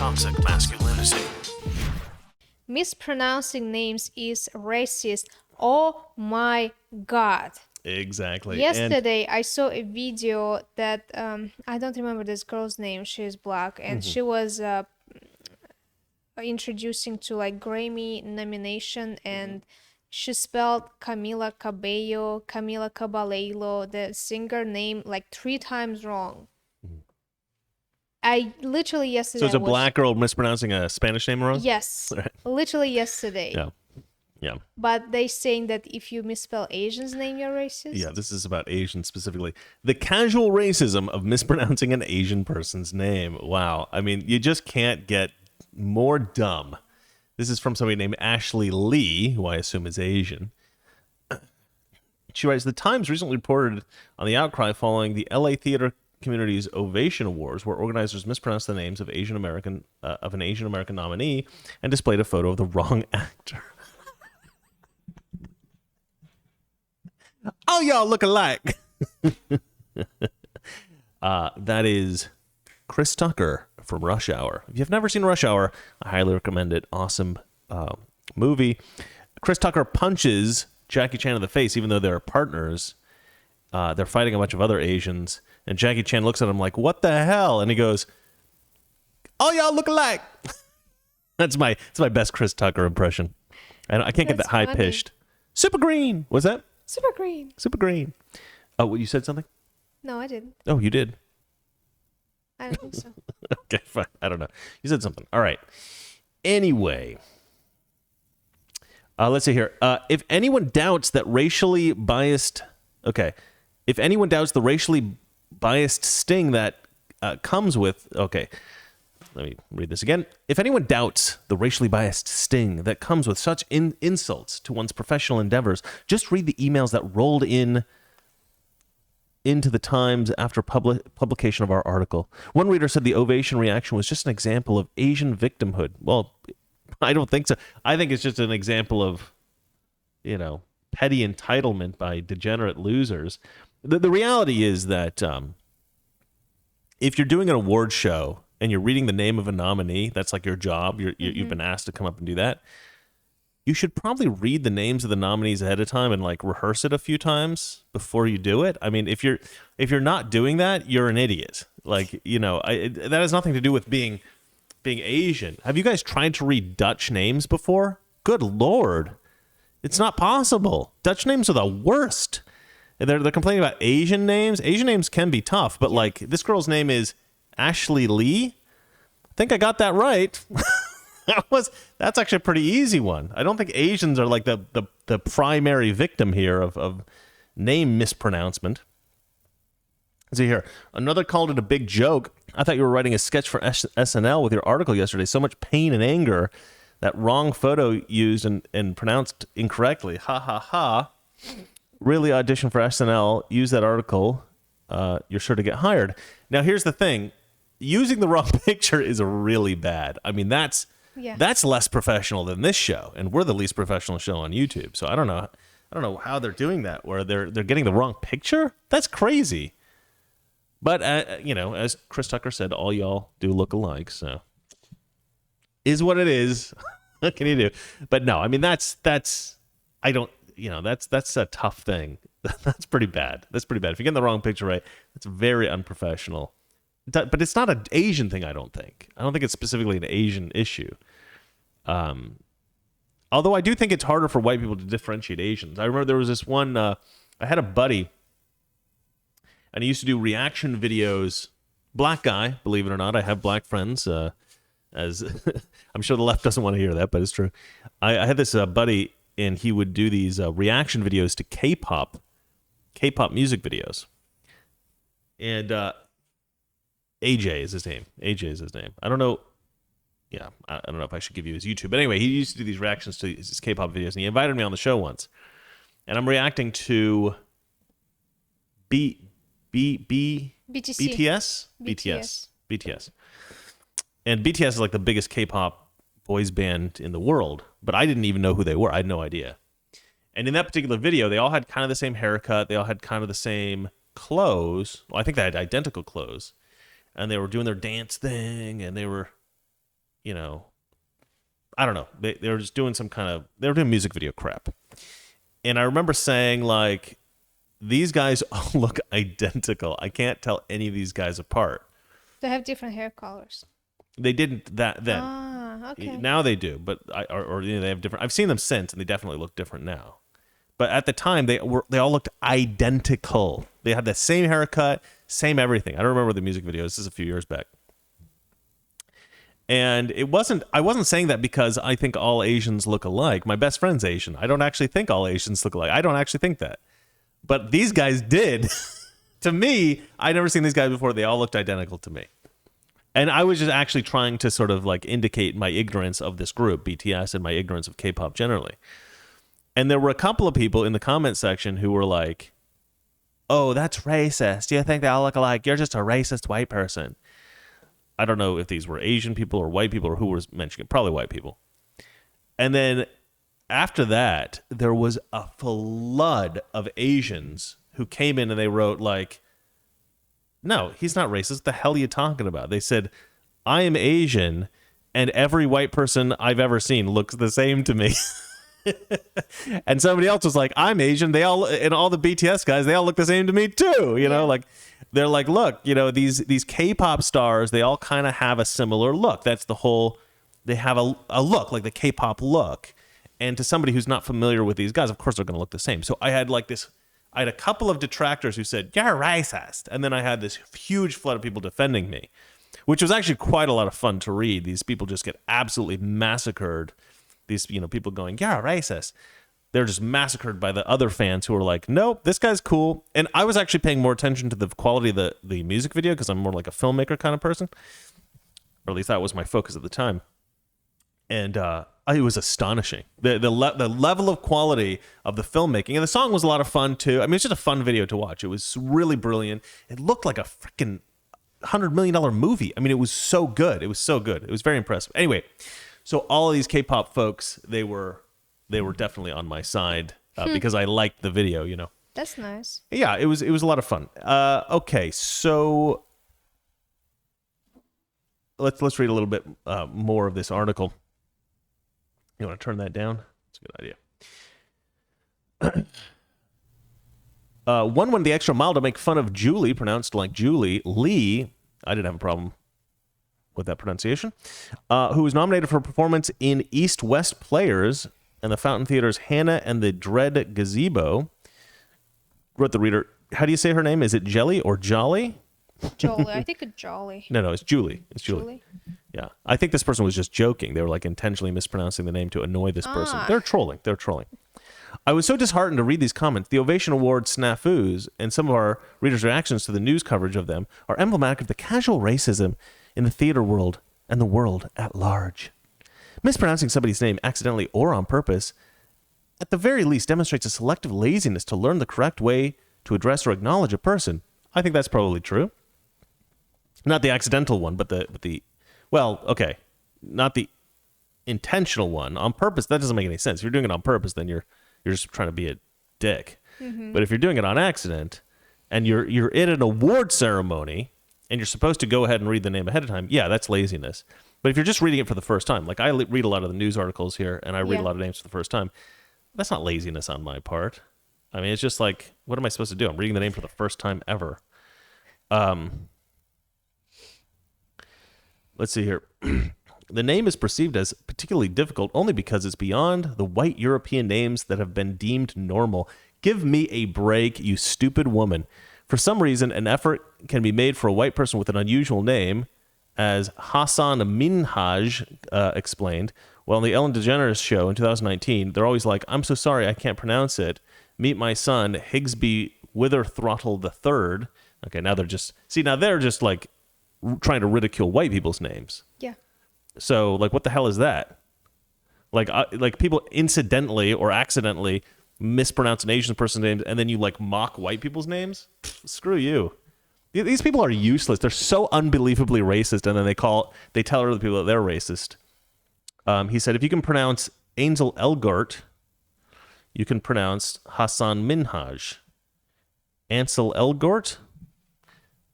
toxic masculinity. Mispronouncing names is racist. Oh my God. Exactly. Yesterday, I saw a video that I don't remember this girl's name. She's black, and she was introducing to like Grammy nomination, and she spelled Camila Cabello, Camila Caballero, the singer name, like 3 times wrong. I literally yesterday. So it's a black girl mispronouncing a Spanish name wrong? Yes, Right. literally yesterday. Yeah. Yeah. But they saying that if you misspell Asian's name, you're racist. Yeah, this is about Asians specifically. The casual racism of mispronouncing an Asian person's name. Wow. I mean, you just can't get more dumb. This is from somebody named Ashley Lee, who I assume is Asian. She writes, The Times recently reported on the outcry following the LA theater community's Ovation Awards, where organizers mispronounced the names of an Asian American nominee and displayed a photo of the wrong actor. Oh, y'all look alike. That is Chris Tucker from Rush Hour. If you've never seen Rush Hour, I highly recommend it. Awesome movie. Chris Tucker punches Jackie Chan in the face, even though they're partners. They're fighting a bunch of other Asians, and Jackie Chan looks at him like, "What the hell?" And he goes, "Oh, y'all look alike." That's my best Chris Tucker impression. I can't get that high pitched. Super green. What's that? Super green. Super green. Oh, well, you said something? No, I didn't. Oh, you did. I don't think so. Okay, fine. I don't know. You said something. All right. Anyway, let's see here. If anyone doubts that racially biased, if anyone doubts the racially biased sting that comes with, let me read this again. If anyone doubts the racially biased sting that comes with such insults to one's professional endeavors, just read the emails that rolled into the Times after publication of our article. One reader said the ovation reaction was just an example of Asian victimhood. Well, I don't think so. I think it's just an example of, petty entitlement by degenerate losers. The reality is that if you're doing an award show and you're reading the name of a nominee, that's like your job. You've been asked to come up and do that. You should probably read the names of the nominees ahead of time and like rehearse it a few times before you do it. I mean, if you're not doing that, you're an idiot. Like, that has nothing to do with being Asian. Have you guys tried to read Dutch names before? Good Lord. It's not possible. Dutch names are the worst. They're complaining about Asian names. Asian names can be tough, but like this girl's name is Ashley Lee. I think I got that right. That's actually a pretty easy one. I don't think Asians are like the primary victim here of name mispronouncement. See here, another called it a big joke. I thought you were writing a sketch for SNL with your article yesterday. So much pain and anger, that wrong photo used and pronounced incorrectly. Ha ha ha. Really audition for SNL. Use that article. You're sure to get hired. Now here's the thing. Using the wrong picture is really bad. I mean, that's less professional than this show, and we're the least professional show on YouTube. So I don't know how they're doing that, where they're getting the wrong picture. That's crazy. But as Chris Tucker said, all y'all do look alike. So is what it is. What can you do? But no, I mean that's I don't. That's a tough thing. That's pretty bad. That's pretty bad. If you get the wrong picture right, that's very unprofessional. But it's not an Asian thing, I don't think. I don't think it's specifically an Asian issue. Although I do think it's harder for white people to differentiate Asians. I remember there was this one, I had a buddy, and he used to do reaction videos. Black guy, believe it or not. I have black friends, as I'm sure the left doesn't want to hear that, but it's true. I had this buddy, and he would do these reaction videos to K-pop music videos. And AJ is his name. I don't know. Yeah, I don't know if I should give you his YouTube. But anyway, he used to do these reactions to his K-pop videos, and he invited me on the show once. And I'm reacting to BTS? BTS. And BTS is like the biggest K-pop boys band in the world, but I didn't even know who they were. I had no idea. And in that particular video, they all had kind of the same haircut. They all had kind of the same clothes. Well, I think they had identical clothes. And they were doing their dance thing, and they were you know, I don't know. They were just doing they were doing music video crap. And I remember saying, like, these guys all look identical. I can't tell any of these guys apart. They have different hair colors. They didn't that then. Ah, okay. Now they do, but they have different. I've seen them since, and they definitely look different now. But at the time, they all looked identical. They had the same haircut, same everything. I don't remember the music video. This is a few years back. And I wasn't saying that because I think all Asians look alike. My best friend's Asian. I don't actually think all Asians look alike. I don't actually think that. But these guys did. To me, I'd never seen these guys before. They all looked identical to me. And I was just actually trying to sort of like indicate my ignorance of this group, BTS, and my ignorance of K-pop generally. And there were a couple of people in the comment section who were like, oh, that's racist. You think they all look alike? You're just a racist white person. I don't know if these were Asian people or white people or who was mentioning it. Probably white people. And then after that, there was a flood of Asians who came in and they wrote like, no, he's not racist. What the hell are you talking about? They said, I am Asian and every white person I've ever seen looks the same to me. And somebody else was like, I'm Asian. They all, and all the BTS guys, they all look the same to me too. You know, like they're like, look, you know, these K-pop stars, they all kind of have a similar look. That's the whole, they have a look, like the K-pop look. And to somebody who's not familiar with these guys, of course, they're going to look the same. So I had a couple of detractors who said, you're racist. And then I had this huge flood of people defending me, which was actually quite a lot of fun to read. These people just get absolutely massacred. These, you know, people going, you're racist. They're just massacred by the other fans who are like, nope, this guy's cool. And I was actually paying more attention to the quality of the music video because I'm more like a filmmaker kind of person. Or at least that was my focus at the time. And it was astonishing. The level of quality of the filmmaking. And the song was a lot of fun, too. I mean, it's just a fun video to watch. It was really brilliant. It looked like a freaking $100 million movie. I mean, it was so good. It was so good. It was very impressive. Anyway, so all of these K-pop folks, they were definitely on my side because I liked the video, you know. That's nice. Yeah, it was a lot of fun. Okay, so let's read a little bit more of this article. You want to turn that down? That's a good idea. One went the extra mile to make fun of Julie, pronounced like Julie Lee. I didn't have a problem with that pronunciation. Who was nominated for a performance in East West Players and the Fountain Theater's Hannah and the Dread Gazebo. Wrote the reader, how do you say her name? Is it Jelly or Jolly? Jolly. I think it's Jolly. No, it's Julie. It's Julie. Yeah. I think this person was just joking. They were like intentionally mispronouncing the name to annoy this person. They're trolling. I was so disheartened to read these comments. The Ovation Award snafus and some of our readers' reactions to the news coverage of them are emblematic of the casual racism in the theater world and the world at large. Mispronouncing somebody's name accidentally or on purpose, at the very least, demonstrates a selective laziness to learn the correct way to address or acknowledge a person. I think that's probably true. Not the accidental one, but the well, okay, not the intentional one. On purpose, that doesn't make any sense. If you're doing it on purpose, then you're just trying to be a dick. Mm-hmm. But if you're doing it on accident and you're in an award ceremony and you're supposed to go ahead and read the name ahead of time, yeah, that's laziness. But if you're just reading it for the first time, like I read a lot of the news articles here and I read a lot of names for the first time, that's not laziness on my part. I mean, it's just like, what am I supposed to do? I'm reading the name for the first time ever. Let's see here. The name is perceived as particularly difficult only because it's beyond the white European names that have been deemed normal. Give me a break, you stupid woman. For some reason, an effort can be made for a white person with an unusual name, as Hassan Minhaj explained. Well, on the Ellen DeGeneres show in 2019, they're always like, I'm so sorry, I can't pronounce it. Meet my son, Higsby Witherthrottle III. Okay, now they're just like trying to ridicule white people's names. Yeah. So, like, what the hell is that? Like people incidentally or accidentally mispronounce an Asian person's name and then you, like, mock white people's names? Pfft, screw you. These people are useless. They're so unbelievably racist, and then they tell other people that they're racist. He said, if you can pronounce Ansel Elgort, you can pronounce Hassan Minhaj. Ansel Elgort?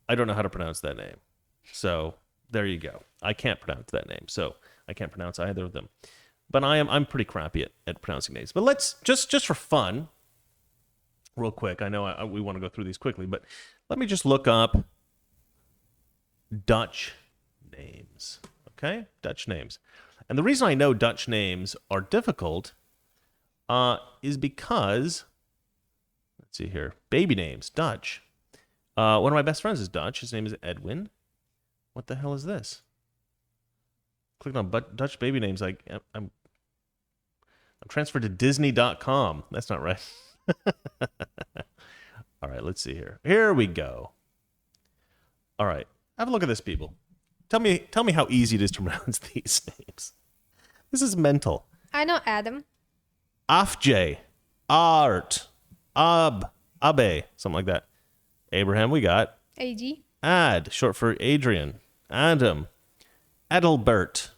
I don't know how to pronounce that name. So there you go. I can't pronounce that name. So I can't pronounce either of them. But I'm pretty crappy at pronouncing names. But let's just for fun, real quick. I know we want to go through these quickly, but let me just look up Dutch names. Okay, Dutch names. And the reason I know Dutch names are difficult is because, let's see here, baby names, Dutch. One of my best friends is Dutch. His name is Edwin. What the hell is this? Clicking on Dutch baby names. I'm transferred to Disney.com. That's not right. All right, let's see here. Here we go. All right, have a look at this, people. Tell me how easy it is to pronounce these names. This is mental. I know Adam. Afjay, Art, Abe, something like that. Abraham, we got. AG. Ad, short for Adrian. Adam, Adelbert,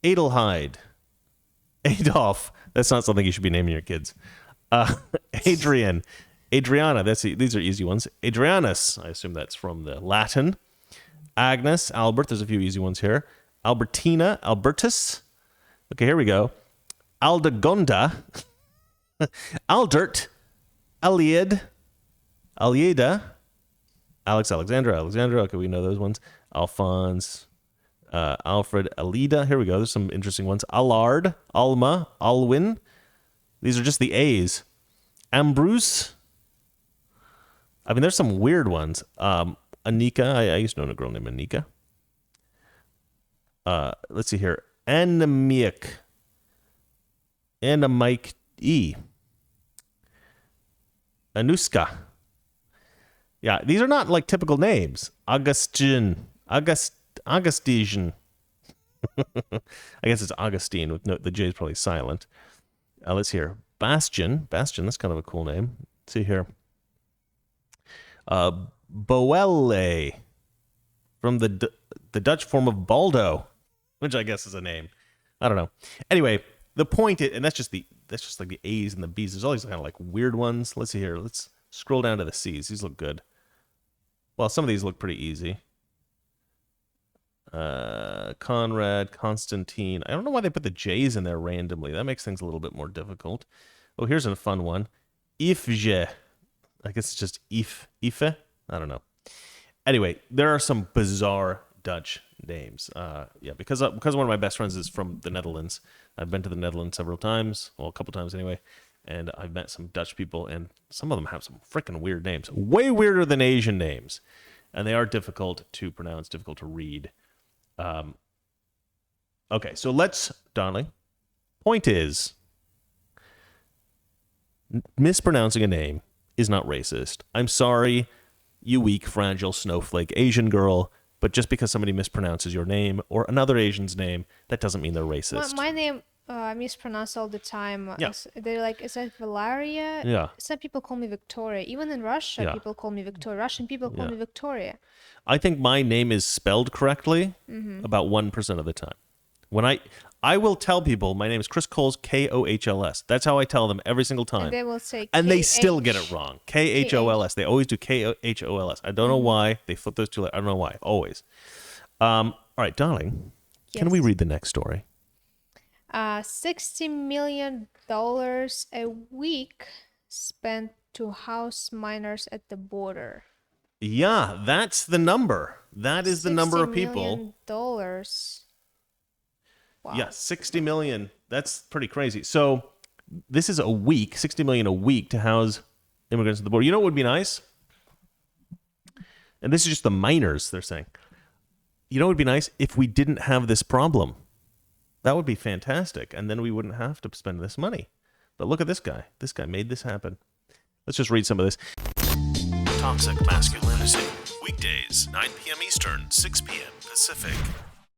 Adelheid, Adolf. That's not something you should be naming your kids. Adrian, Adriana. These are easy ones. Adrianus. I assume that's from the Latin. Agnes, Albert. There's a few easy ones here. Albertina, Albertus. Okay, here we go. Aldegonda, Aldert, Alieda, Alex, Alexandra. Okay, we know those ones. Alphonse, Alfred, Alida. Here we go. There's some interesting ones. Allard, Alma, Alwyn. These are just the A's. Ambrose. I mean, there's some weird ones. Anika. I used to know a girl named Anika. Let's see here. Anemic. Mike E. Anuska. Yeah, these are not like typical names. Augustine. I guess it's Augustine with the J is probably silent. Let's hear. Bastion, that's kind of a cool name. Let's see here. Boelle, from the Dutch form of Baldo, which I guess is a name. I don't know. Anyway, the point is, and that's just like the A's and the B's. There's all these kind of like weird ones. Let's see here. Let's scroll down to the C's. These look good. Well, some of these look pretty easy. Conrad, Constantine. I don't know why they put the J's in there randomly. That makes things a little bit more difficult. Oh, here's a fun one. Ifje. I guess it's just Ife. I don't know. Anyway, there are some bizarre Dutch names. Yeah, because one of my best friends is from the Netherlands. I've been to the Netherlands several times. Well, a couple times anyway. And I've met some Dutch people, and some of them have some freaking weird names. Way weirder than Asian names. And they are difficult to pronounce, difficult to read. Okay, so let's, darling. Point is, mispronouncing a name is not racist. I'm sorry, you weak, fragile, snowflake Asian girl, but just because somebody mispronounces your name or another Asian's name, that doesn't mean they're racist. My name, I mispronounce all the time. Yeah. They're like, is that Valeria? Yeah. Some people call me Victoria. Even in Russia, Yeah. people call me Victoria. Russian people call me Victoria. I think my name is spelled correctly about 1% of the time. When I will tell people my name is Chris Coles, Kohls. That's how I tell them every single time. And they will say And they still get it wrong. Khols. They always do Khols. I don't know why. They flip those two letters. I don't know why. Always. All right, darling. Can we read the next story? $60 million a week spent to house minors at the border. Yeah, that's the number. That is the number of people. $60 million. Wow. Yeah, 60 million. That's pretty crazy. So this is a week, 60 million a week to house immigrants at the border. You know what would be nice? And this is just the minors, they're saying. You know what would be nice? If we didn't have this problem. That would be fantastic. And then we wouldn't have to spend this money. But look at this guy. This guy made this happen. Let's just read some of this. Toxic Masculinity. Weekdays, 9 p.m. Eastern, 6 p.m. Pacific.